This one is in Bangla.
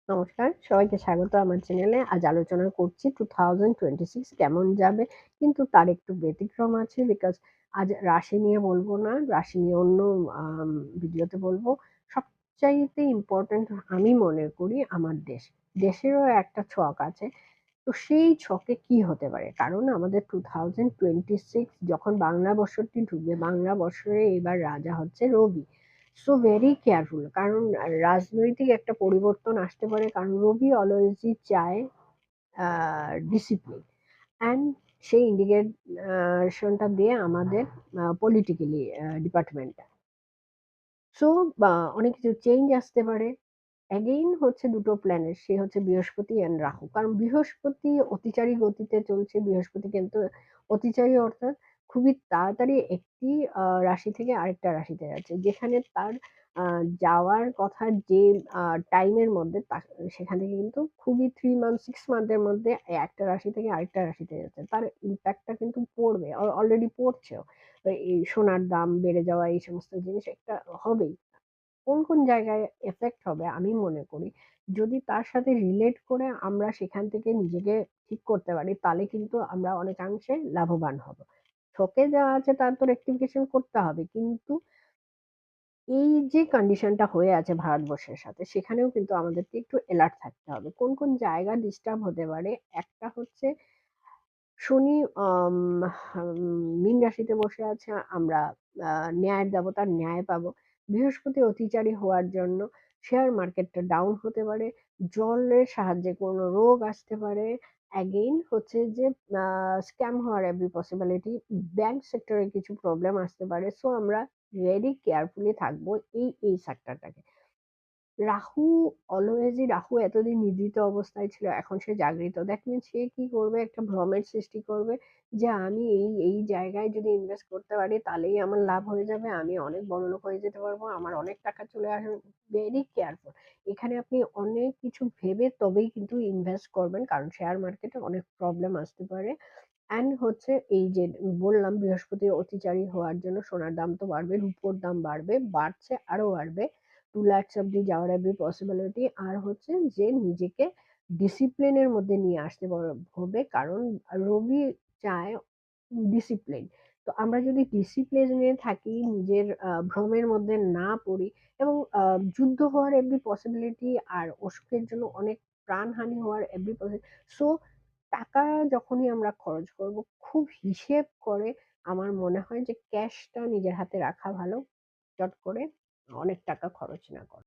নমস্কার, সবাইকে স্বাগত আমার চ্যানেলে। আজ আলোচনা করছি 2026 কেমন যাবে? কিন্তু তার একটু ব্যতিক্রম আছে বিকজ আজ রাশি নিয়ে বলব না, রাশি নিয়ে অন্য আম ভিডিওতে বলব। সবচাইতে ইম্পোর্টেন্ট আমি মনে করি আমার দেশ। দেশেরও একটা ছক আছে। তো সেই ছকে কি হতে পারে? কারণ আমাদের 2026 যখন বাংলা বর্ষটি ঢুকবে, বাংলা বছরে এবার রাজা হচ্ছে রবি। So very careful. কারণ রাজনৈতিক একটা পরিবর্তন আসতে পারে। কারণ রবি অলওয়েজই চায় ডিসিপ্লিন অ্যান্ড সেই ইন্ডিকেশনটা দিয়ে আমাদের পলিটিক্যালি ডিপার্টমেন্টটা। সো অনেক কিছু চেঞ্জ আসতে পারে। অ্যাগেইন হচ্ছে দুটো প্ল্যানেট, সে হচ্ছে বৃহস্পতি অ্যান্ড রাহু। কারণ বৃহস্পতি অতিচারী গতিতে চলছে। বৃহস্পতি কিন্তু অতিচারী অর্থাৎ খুবই তাড়াতাড়ি একটি রাশি থেকে আরেকটা রাশিতে যাচ্ছে। যেখানে তার যাওয়ার কথা যে টাইমের মধ্যে সেখান থেকে কিন্তু খুবই 3 মান্থ 6 মান্থের মধ্যে একটা রাশি থেকে আরেকটা রাশিতে যাচ্ছে। তার ইমপ্যাক্টটা কিন্তু পড়বে। অলরেডি পড়ছেও। এই সোনার দাম বেড়ে যাওয়া এই সমস্ত জিনিস একটা হবেই। কোন জায়গায় এফেক্ট হবে আমি মনে করি যদি তার সাথে রিলেট করে আমরা সেখান থেকে নিজেকে ঠিক করতে পারি তাহলে কিন্তু আমরা অনেকাংশে লাভবান হব। ছকে যা আছে তার তো রেক্টিফিকেশন করতে হবে। কিন্তু এই যে কন্ডিশনটা হয়ে আছে ভারতবর্ষের সাথে সেখানেও কিন্তু আমাদেরকে একটু এলার্ট থাকতে হবে। কোন জায়গা ডিস্টার্ব হতে পারে? একটা হচ্ছে শনি মীন রাশিতে বসে আছে। আমরা ন্যায়ের দেবতার ন্যায় পাবো। বৃহস্পতি অতিচারী হওয়ার জন্য শেয়ার মার্কেটটা ডাউন হতে পারে। জলের সাহায্যে কোনো রোগ আসতে পারে। অ্যাগেইন হচ্ছে যে স্ক্যাম হওয়ার এভরি পসিবিলিটি। ব্যাংক সেক্টরে কিছু প্রবলেম আসতে পারে। সো আমরা ভেরি কেয়ারফুলি থাকবো এই সেক্টরটাকে। রাহু অলওয়েজই রাহু এতদিন নিদ্রিত অবস্থায় ছিল। এখন সে জাগরিত। দ্যাট মিনস সে কি করবে? একটা ভ্রমের সৃষ্টি করবে যে আমি এই জায়গায় যদি ইনভেস্ট করতে পারি তাহলেই আমার লাভ হয়ে যাবে। আমি অনেক বড়লোক হয়ে যেতে পারবো। আমার অনেক টাকা চলে আসবে। Very careful. এখানে আপনি অনেক কিছু ভেবে তবেই কিন্তু ইনভেস্ট করবেন। কারণ শেয়ার মার্কেটে অনেক প্রবলেম আসতে পারে। অ্যান্ড হচ্ছে এই যে বললাম বৃহস্পতির অতিচারী হওয়ার জন্য সোনার দাম তো বাড়বে, রূপোর দাম বাড়বে, বাড়ছে আরো বাড়বে। 2 লাখ অব্দি যাওয়ার এভরি পসিবিলিটি। আর হচ্ছে যে নিজেকে ডিসিপ্লিনের মধ্যে নিয়ে আসতে হবে। কারণ রবি চায় ডিসিপ্লিন। তো আমরা যদি ডিসিপ্লিনে থাকি, নিজের ভ্রমের মধ্যে না পড়ি এবং যুদ্ধ হওয়ার এভরি পসিবিলিটি আর অসুখের জন্য অনেক প্রাণহানি হওয়ার এভরি সো টাকা যখনই আমরা খরচ করব খুব হিসেব করে আমার মনে হয় যে ক্যাশটা নিজের হাতে রাখা ভালো। চট করে অনেক টাকা খরচ না করা।